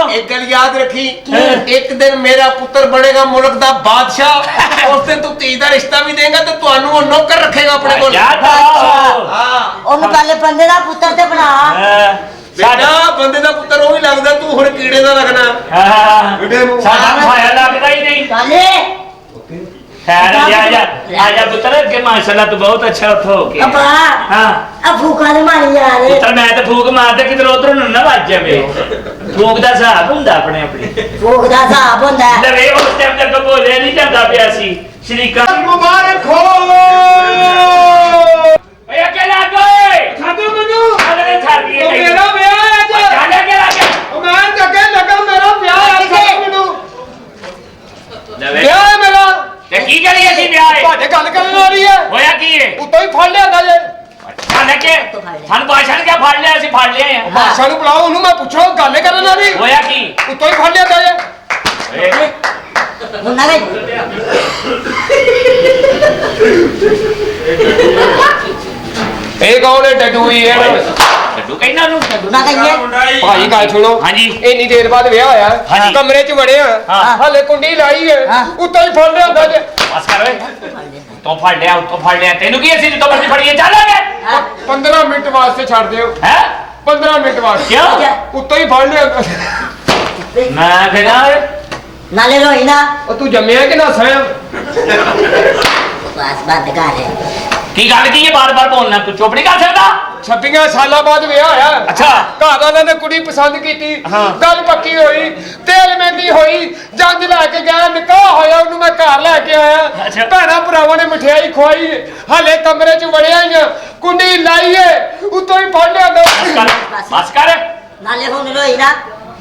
एक गल याद रखी, एक दिन मेरा पुत्र बनेगा मुल्क दा बादशाह, उस दिन तू धी दा रिश्ता भी देगा तो तुहानू वो नौकर रखेगा अपने कोल। हां ओनु पहले बंदे दा पुत्र ते बना बेटा, बंदे दा पुत्र ओ ही लगदा, तू हुण कीड़े दा लगना। हां साडा खाया लगदा ही नहीं। काले खैर आजा पुत्र के माशाल्लाह तू बहुत अच्छा हो गया। अब्बा हां अब फूका दे मारी जा रे पुत्र मैं तो फूक मारदा किधर उधर ना ਵੱਜ ਜਾਵੇ। फूक दा हिसाब ਹੁੰਦਾ ਆਪਣੇ ਆਪਣੇ। फूक दा हिसाब ਹੁੰਦਾ ਲਵੇ ਉਸ ਟਾਈਮ ਤੱਕ ਬੋਲਿਆ ਨਹੀਂ ਜਾਂਦਾ ਪਿਆ ਸੀ। ਸ਼ਰੀਕਾ मुबारक हो। ਓਏ ਅਕੇਲਾ ਗਏ छादो मनु ਅਗਲੇ ਛੱਡ ਗਏ ओ मेरा ब्याह है आज। ਜਾਣੇ ਕੇ ਲੱਗੇ ओ मैं जगे लगा मेरा ब्याह है छादो मनु। ਲਵੇ ब्याह है मेरा। ਤੇ ਕੀ ਕਰੀਏ ਸੀ ਵਿਆਹ ਹੈ ਤੁਹਾਡੇ ਗੱਲ ਕਰਨ ਆ ਰਹੀ ਹੈ। ਹੋਇਆ ਕੀ ਹੈ ਉੱਤੋਂ ਹੀ ਫੜ ਲਿਆਂਦਾ ਜੇ। ਜਾਣੇ ਕੇ ਸਾਨੂੰ ਬਾਸ਼ਾ ਨੇ ਕਿਆ ਫੜ ਲਿਆ ਅਸੀਂ ਫੜ ਲਿਆ ਆ ਬਾਦਸ਼ਾਹ ਨੂੰ ਬੁਲਾਓ, ਉਹਨੂੰ ਮੈਂ ਪੁੱਛੋ ਗੱਲ ਕਰਨ ਆ ਰਹੀ। ਹੋਇਆ ਕੀ ਉੱਤੋਂ ਹੀ ਫੜ ਲਿਆਂਦਾ ਜੇ। ਉਹਨਾਂ ਨੇ ਇਹ ਕੌਣ ਹੈ ਡੱਡੂਈ ਹੈ? ਡੱਡੂ ਕਹਿੰਦਾ ਨੂੰ ਡੱਡੂ ਨਾ ਕਹੀਏ ਭਾਈ ਗੱਲ ਸੁਣੋ। ਹਾਂਜੀ। ਇੰਨੀ ਦੇਰ ਬਾਅਦ ਵਿਆਹ ਹੋਇਆ, ਹਾਂਜੀ। ਕਮਰੇ 'ਚ ਵੜਿਆ, ਹਾਂ। ਹਲੇ ਕੁੰਡੀ ਲਾਈ ਹੈ, ਹਾਂ। ਉੱਤੋਂ ਹੀ ਫੜ ਲਿਆਂਦਾ ਜੇ। ਬਸ ਕਰ ਓਏ ਤੋਂ ਫੜ ਲਿਆ ਉੱਤੋਂ ਫੜ ਲਿਆ ਤੈਨੂੰ ਕੀ ਅਸੀਂ ਜਿੱਦੋਂ ਮਰਜ਼ੀ ਫੜੀਏ ਚੱਲਾਂਗੇ 15 ਮਿੰਟ ਵਾਸਤੇ ਛੱਡ ਦਿਓ। ਹੈ 15 ਮਿੰਟ ਵਾਸਤੇ। ਕਿਉਂ ਉੱਤੋਂ ਹੀ ਫੜ ਲਿਆਂਦਾ। ਮੈਂ ਕਹਿੰਦਾ ਨਾਲੇ ਰੋਈ ਨਾ ਉਹ ਤੂੰ ਜੰਮਿਆ ਕਿ ਨਾ ਸਾਇਆ? ਬਸ ਬੰਦ ਕਰ ਕੀ ਗੱਲ ਕੀ ਹੈ ਬਾਰ-ਬਾਰ ਬੋਲਣਾ ਤੂੰ ਚੁੱਪ ਨਹੀਂ ਕਰ ਸਕਦਾ 26 ਸਾਲਾਂ ਬਾਅਦ ਵਿਆਹ ਹੋਇਆ। ਅੱਛਾ। ਘਰ ਵਾਲਿਆਂ ਨੇ ਕੁੜੀ ਪਸੰਦ ਕੀਤੀ, ਹਾਂ। ਗੱਲ ਪੱਕੀ ਹੋਈ, ਤੇਲ ਮਹਿੰਦੀ ਹੋਈ, ਜੰਜ ਲੈ ਕੇ ਗਿਆ, ਨਿਕਾਹ ਹੋਇਆ, ਉਹਨੂੰ ਮੈਂ ਘਰ ਲੈ ਕੇ ਆਇਆ। ਅੱਛਾ। ਭੈਣਾਂ ਭਰਾਵਾਂ ਨੇ ਮਠਿਆਈ ਖਵਾਈ, ਹਲੇ ਕਮਰੇ 'ਚ ਵੜਿਆ ਹੀ ਆ, ਕੁੰਡੀ ਲਾਈਏ, ਉੱਤੋਂ ਹੀ ਫੜ ਲਿਆਂਦਾ। ਬਸ ਕਰ ਨਾਲੇ ਹੁਣ ਰੋਈ ਨਾ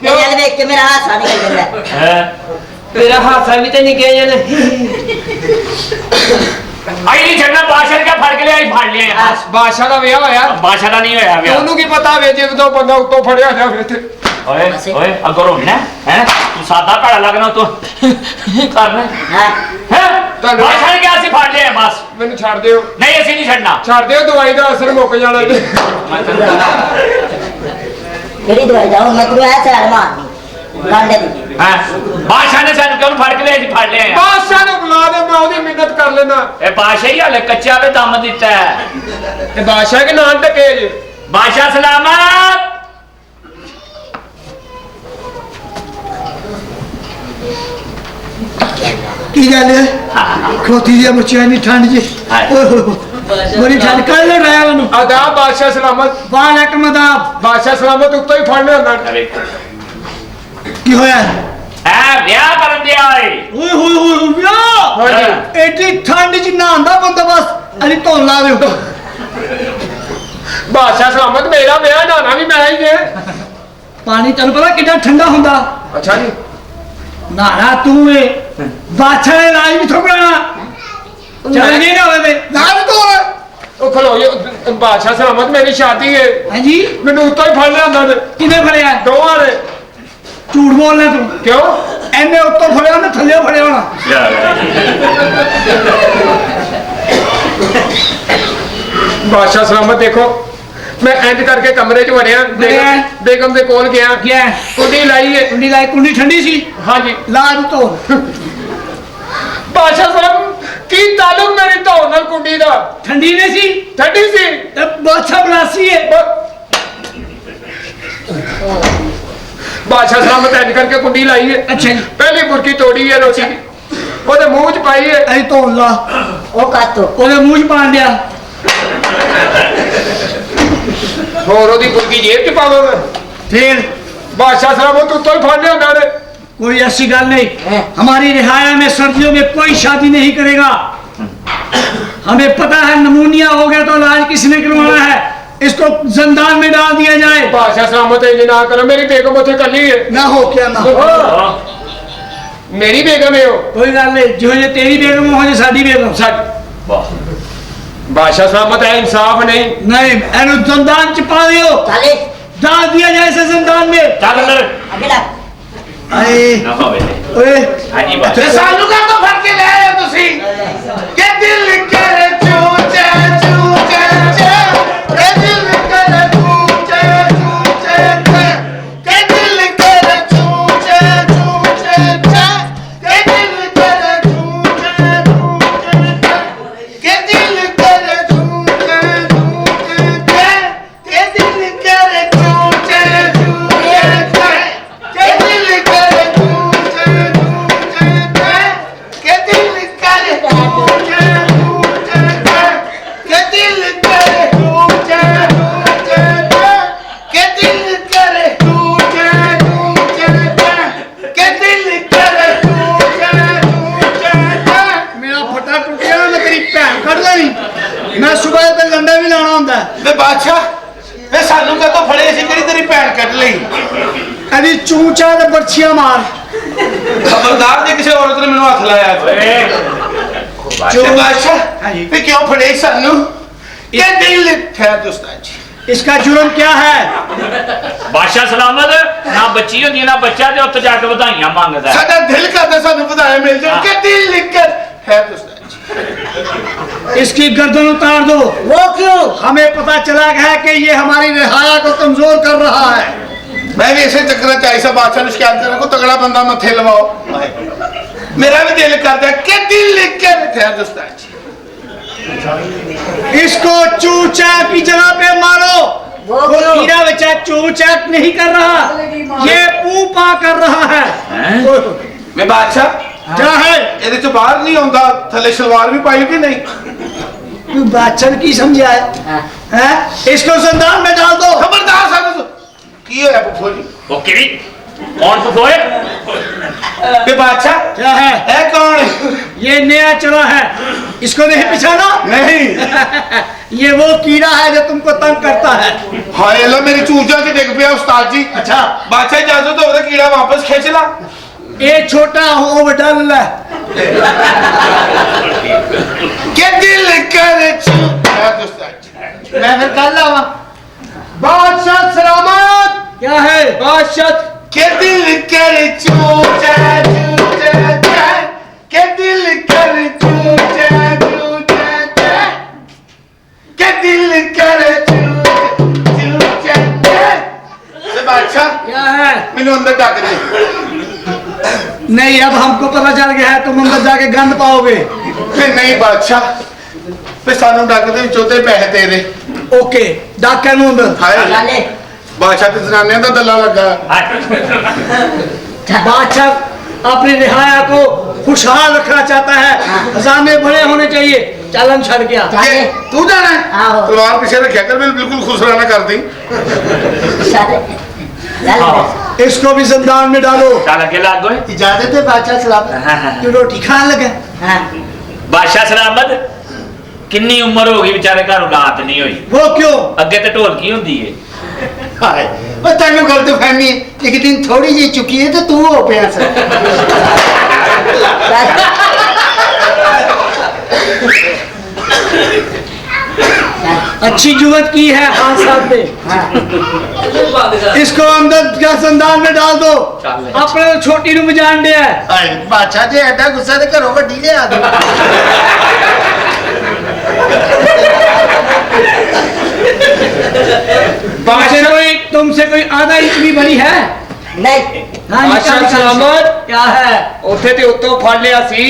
ਤੇਰੇ ਵੱਲ ਵੇਖ ਕੇ ਮੇਰਾ ਹਾਸਾ ਨਿਕਲ ਜਾਂਦਾ ਹੈ ਤੇਰਾ ਹਾਸਾ ਵੀ ਤੇ ਨਿਕਲ ਜਾਣਾ। ਆਈ ਨਹੀਂ ਛੱਡਣਾ ਬਾਸ਼ਾ ਨੇ ਕਿਆ ਫੜ ਕੇ ਲਿਆ ਫੜ ਲਿਆ ਬਾਦਸ਼ਾਹ ਦਾ ਵਿਆਹ ਹੋਇਆ, ਬਾਸ਼ਾ ਦਾ ਨਹੀਂ ਹੋਇਆ ਵਿਆਹ ਉਹਨੂੰ ਕੀ ਪਤਾ ਵੇ ਜਦੋਂ ਬੰਦਾ ਉੱਤੋਂ ਫੜਿਆ ਜਾਵੇ ਤੇ। ਓਏ ਓਏ ਅਗਰ ਹੋਣਾ ਹੈ ਤੂੰ ਸਾਦਾ ਭੜਾ ਲੱਗਣਾ ਤੂੰ ਕਰਨਾ ਹਾਂ ਹੈ ਬਾਸ਼ਾ ਨੇ ਕਿਹਾ ਅਸੀਂ ਫੜ ਲਿਆ ਬਸ ਮੈਨੂੰ ਛੱਡ ਦਿਓ, ਨਹੀਂ ਅਸੀਂ ਨਹੀਂ ਛੱਡਣਾ ਛੱਡ ਦਿਓ, ਦਵਾਈ ਦਾ ਅਸਰ ਮੁੱਕ ਜਾਣਾ ਜੀ। ਕਿਹੜੀ ਦਵਾਈ ਦਾ ਮੈਂ ਤੈਨੂੰ ਐ ਸਾਲ ਮਾਰਨੀ ਗਾਂਡੇ ਦੀ ਹਾਂ ਬਾਸ਼ਾ ਨੇ ਸਾਨੂੰ ਕਿਉਂ ਫੜ ਕੇ ਲਿਆ ਅਸੀਂ ਫੜ ਲਿਆ ਬਾਦਸ਼ਾਹ ਨੂੰ ਬੁਲਾ ਦੇ, ਮੈਂ ਉਹਦੀ ਮਿੰਨਤ ਕਰ ਲੈਣਾ। ਇਹ ਬਾਸ਼ਾ ਹੀ ਹਲੇ ਕੱਚਾ ਵੇ ਦਮ ਦਿੱਤਾ ਹੈ ਤੇ ਬਾਦਸ਼ਾਹ ਕੇ ਨਾਂ ਟਕੇ ਜੇ। ਬਾਸ਼ਾ ਸਲਾਮਤ की गल है खोती दिया बच्चियां नहीं ठंड जी बड़ी ठंड कर ले रहा है उन्होंने आदाब बादशाह सलामत। वालेकुम आदाब बादशाह सलामत ਉੱਤੋਂ ਹੀ ਫੜ ਲਿਆਂਦਾ। की होया ਹੈ ਵਿਆਹ ਕਰਨ ਦੇ ਆਏ ओए होए होए विआह ਹਾਂਜੀ। एडी ठंड च नहांदा बंदा बस अली धोन ला दे बादशाह सलामत मेरा ਵਿਆਹ ਨਹਾਣਾ ਵੀ ਮੈਂ ਹੀ ਜੇ। पानी तेन पता कितना ठंडा हुंदा ਅੱਛਾ ਜੀ। नहाना तू है बादशाह ने राज भी थोपना चल नहीं ना होवे राज तो ਉਹ ਖਲੋ ਜੋ ਬਾਦशाह सलामत मेरी शादी है, हां जी ਮੈਨੂੰ ਉੱਤੋਂ ਹੀ ਫੜ ਲਿਆਂਦਾ ਤੇ किने फड़या ਦੋਵਾਂ ਨੇ। झूठ बोलना तू ਕਿਉਂ? एने उत्तों फड़या ने थल्ले फड़या होना बादशाह सलामत देखो, मैं इंज करके कमरे 'ਚ ਵੜਿਆ, बेगम ਦੇ ਕੋਲ ਗਿਆ, क्या ਕੁੰਡੀ ਲਾਈ ਹੈ। कुंडी लाई कुंडी ठंडी सी ਹਾਂਜੀ। लाज तो ਬਾਦशाह ਸਾਹਿਬ ਕੀ ਤਾਲੁਕ ਮੇਰੀ ਧੌਣ ਨਾਲ ਕੁੰਡੀ ਦਾ? ठंडी ने सी ਠੰਡੀ ਸੀ। बादशाह बलासी है बादशाह सलामत इंज करके कुंडी लाई है। अच्छा जी पहली बुरकी तोड़ी है रोटी की, ਉਹਦੇ ਮੂੰਹ 'ਚ ਪਾਈ ਹੈ। अरे तो ला ਉਹ ਕਾਤੋ ਉਹਦੇ ਮੂੰਹ 'ਚ ਪਾਣ ਦਿਆ ਹੋਰ ਉਹਦੀ ਬੁਰਕੀ ਜੇਬ 'ਚ ਪਾਵਾਂਗਾ। फिर बादशाह सलामत ਉੱਤੋਂ ਹੀ ਫੜ ਲਿਆਂਦਾ ਨੇ। कोई ऐसी गल नहीं है। हमारी रिहाया में सर्दियों में कोई शादी नहीं करेगा हमें पता है नमूनिया हो गया तो इलाज किसने करवाना है इसको जंदान में डाल दिया जाए बादशाह सलामत इंज ना करो, मेरी बेगम ਉੱਥੇ ਕੱਲੀ है। ना हो क्या ना हो मेरी बेगम है वो। कोई गल नहीं जो ये तेरी बेगम हो जो साडी बेगम बादशाह सलामत है, इंसाफ नहीं। नहीं एनु जंदान च पा दियो ਚਾਲੇ डाल दिया जाए इसे जंदान में ਚੱਲ ਅੰਦਰ ਅੱਗੇ ਲੱਗ आए ਨਾ ਹੋਵੇ ओए ਹਾਂਜੀ ਬਾਤ ਤੇ ਸਾਨੂੰ ਕਾ ਤੋਂ ਫੜ ਕੇ ਲੈ ਆਏ ਤੁਸੀਂ? ਕਿ ਦਿਲ ਕਰ ਚੂਚੇ ਚੂਚੇ ਚੇ, ਕਿ ਦਿਲ ਕਰ ਚੂਚੇ ਚੂਚੇ ਚੇ, ਕਿ ਦਿਲ ਕਰ ਚੂਚੇ कभी चूचा ते बर्छियां मार खबरदार जे किसी औरत ने मैनू हथ लाया ਓਏ ते बादशाह हाँ जी। ते क्यों फड़े सानू ये दिल ठहर दो उस्ताद जी इसका जुर्म क्या है ਬਾਦਸ਼ਾਹ ਸਲਾਮਤ ਨਾ ਬੱਚੀ ਹੁੰਦੀ ਨਾ ਬੱਚਾ ਤੇ ਉੱਤੇ ਜਾ ਕੇ ਵਧਾਈਆਂ ਮੰਗਦਾ ਹੈ। साडा दिल करदा सानू बधाई मिल जाए के दिल लिखकर ठहर दो उस्ताद जी इसकी गर्दन उतार दो वो क्यों? हमें पता चला है कि ये हमारी रिहाया को कमजोर कर रहा है मैं भी इसे चक्कर च आई सा बादशाह ने शिकायत करने को तगड़ा बंदा मथे लवाओ मेरा भी दिल करता है कि दिल लिखकर ठहर दो उस्ताद जी इसको चूचा की जगह पे मारो वो वो क्यों? कीड़ा बच्चा चूचा नहीं कर रहा ये पूपा कर रहा है हैं? मैं बादशाह क्या है ਇਹਦੇ ਚ ਬਾਹਰ ਨਹੀਂ ਆਉਂਦਾ ਥੱਲੇ ਸਲਵਾਰ ਵੀ ਪਾਈ ਕਿ ਨਹੀਂ तू बादशाह की समझा है हाँ। हैं? इसको जिंदान में डाल दो ਖਬਰਦਾਰ ਸਾਨੂੰ ਕੀ ਹੋਇਆ ਪੁੱਫੋ ਜੀ ਉਹ ਕਿਹੜੀ ਕੌਣ ਫਫੋਏ ਤੇ ਬਾਦਸ਼ਾਹ क्या है ਇਹ ਕੌਣ ਹੈ ये नया चला है इसको नहीं पिछाना ਨਹੀਂ ये वो कीड़ा है जो तुमको तंग करता है ਹਾਏ ਲੋ ਮੇਰੀ ਚੂਚਾ ਚ ਡਿੱਗ ਪਿਆ ਉਸਤਾਦ ਜੀ अच्छा ਬਾਦਸ਼ਾਹ ਇਜਾਜ਼ਤ ਹੋਵੇ ਤਾਂ ਕੀੜਾ ਵਾਪਸ ਖਿੱਚ ਲਾ ये छोटा हो वो बड़ा लल्ला ਕਿ ਦਿਲ ਕਰ ਚੂ ਉਸਤਾਦ ਜੀ मैं फिर कल आवा बादशाह सलामत क्या है बादशाह ਕਿ ਦਿਲ ਕਰ ਚੂਚਾ ਚੂਚਾ ਕਿ ਦਿਲ ਕਰ ਚੂਚਾ ਚੂਚਾ ਕਿ ਦਿਲ ਕਰ ਚੂਚਾ ਤੇ ਬਾਦਸ਼ਾਹ क्या है ਮੈਨੂੰ ਅੰਦਰ ਡੱਕ ਦੇ नहीं अब हमको पता चल गया है तुम अंदर जाके गंद पाओगे ਤੇ ਨਹੀਂ ਬਾਦਸ਼ਾਹ ਤੇ ਸਾਨੂੰ ਡੱਕ ਦੇ ਵਿੱਚੋਂ ਤੇ ਪੈਸੇ ਤੇਰੇ ओके डाका नु अंदर ਹਾਏ डाले। ਬਾਦਸ਼ਾਹ ਤੇ ਜ਼ਨਾਨਿਆਂ ਦਾ ਦੱਲਾ ਲੱਗਾ बादशाह अपनी रिहाया को खुशहाल रखना चाहता है खजाने बड़े होने चाहिए चालन छड़ गया डाले। ਤੂੰ ਜਾਣਾ ਹੈ? ਆਹੋ। ਤਲਵਾਰ ਪਿੱਛੇ ਰੱਖਿਆ ਕਰ ਮੈਨੂੰ ਬਿਲਕੁਲ ਖੁਸਰਾ ਨਾ ਕਰਦੀ डाले। डाले। इसको भी जिंदान में डालो ਚੱਲ ਅੱਗੇ ਲੱਗ ਓਏ इजाजत है बादशाह सलामत। तू रोटी खाने लगा हाँ। ਬਾਦਸ਼ਾਹ ਸਲਾਮਤ ਕਿੰਨੀ ਉਮਰ ਹੋ ਗਈ ਵਿਚਾਰੇ ਘਰ ਔਲਾਦ ਨਹੀਂ ਹੋਈ वो क्यों ਅੱਗੇ ਤੇ ਢੋਲਕੀ ਹੁੰਦੀ ਏ ਹਾਏ ਉਹ ਤੈਨੂੰ ਗਲਤਫਹਿਮੀ ਇੱਕ ਦਿਨ ਥੋੜੀ ਜਿਹੀ ਚੁੱਕੀ ਹੈ ਤੇ ਤੂੰ ਹੋ ਪਿਆ ਸਰ अच्छी जुगत की है खान साहब ने इसको अंदर क्या जिंदान में डाल दो अपने तो छोटी नु बजान दिया है ਹਾਏ ਬਾਦਸ਼ਾਹ ਜੇ ਐਡਾ ਗੁੱਸਾ ਤੇ ਘਰੋਂ ਵੱਡੀ ਲਿਆ ਦੋ तुमसे कोई आधा इंच भी बड़ी है नहीं। हाँ, ये बादशाह क्या सलामत। क्या है ਉੱਥੇ ਤੇ ਉੱਤੋਂ ਫੜ ਲਿਆ ਸੀ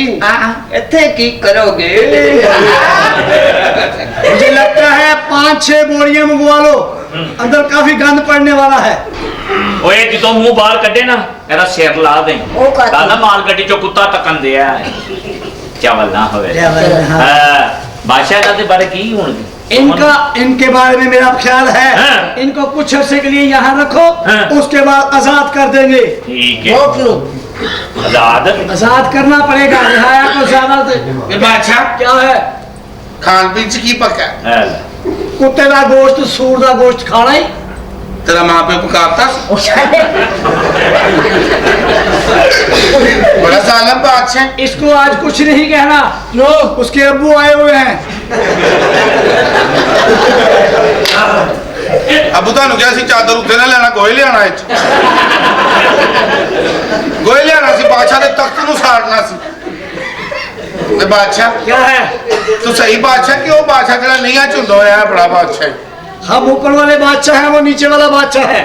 ਇੱਥੇ ਕੀ ਕਰੋਗੇ मुझे लगता है 5-6 बोरियां मंगवा लो अंदर काफी गंद पड़ने वाला है ਓਏ ਜਦੋਂ ਮੂੰਹ ਬਾਹਰ ਕੱਢੇ ਨਾ ਇਹਦਾ ਸਿਰ ਲਾ ਦੇ ਉਹ ਕਾਹਤੋਂ? ਦਾਦਾ ਮਾਲ ਗੱਡੀ ਚੋਂ ਕੁੱਤਾ ਤੱਕਣ ਦਿਆ ਚਾਵਲ ਨਾ ਹੋਵੇ हाँ। ਹਾਂ ਬਾਦਸ਼ਾਹ ਦਾ ਤੇ ਬਾਰੇ ਕੀ ਹੁਣ इनका इनके बारे में मेरा ख्याल है हाँ। इनको कुछ अर्से के लिए यहाँ रखो हाँ। उसके बाद आजाद कर देंगे ਠੀਕ वो ਹੈ क्यों? ਆਜ਼ਾਦ आजाद करना पड़ेगा रिहाया को ज्यादा से ਤੇ ਬਾਦਸ਼ਾਹ क्या है ਖਾਣ ਪੀਣ ਚ ਕੀ ਪੱਕਾ ਹੈ। कुत्ते का गोश्त सूर का गोश्त खाना ही ਤੇਰਾ ਮਾਂ ਪਿਓ ਪਕਾਤਾ डाले। ਬੜਾ ਜ਼ਾਲਮ ਬਾਦਸ਼ਾਹ इसको आज कुछ नहीं कहना क्यों उसके अब्बू आए हुए हैं ਅਬੂ ਤੁਹਾਨੂੰ ਕਿਹਾ ਸੀ ਚਾਦਰ ਉੱਤੇ ਨਾ ਲੈਣਾ ਗੋਹੇ ਲਿਆਣਾ ਇਹ 'ਚ ਗੋਹੇ ਲਿਆਣਾ ਸੀ ਬਾਦਸ਼ਾਹ ਦੇ ਤਖਤ ਨੂੰ ਸਾੜਨਾ ਸੀ ਤੇ ਬਾਦਸ਼ਾਹ क्या है ਤੂੰ ਸਹੀ ਬਾਦਸ਼ਾਹ ਕਿ ਉਹ ਬਾਦਸ਼ਾਹ ਜਿਹੜਾ ਨੀਹਾਂ ਚ ਹੁੰਦਾ ਹੋਇਆ ਹੈ ਬੜਾ ਬਾਦਸ਼ਾਹ ਹੈ? हम ऊपर वाले बादशाह हैं वो नीचे वाला बादशाह है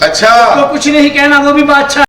ਅੱਛਾ तो कुछ नहीं कहना वो भी बादशाह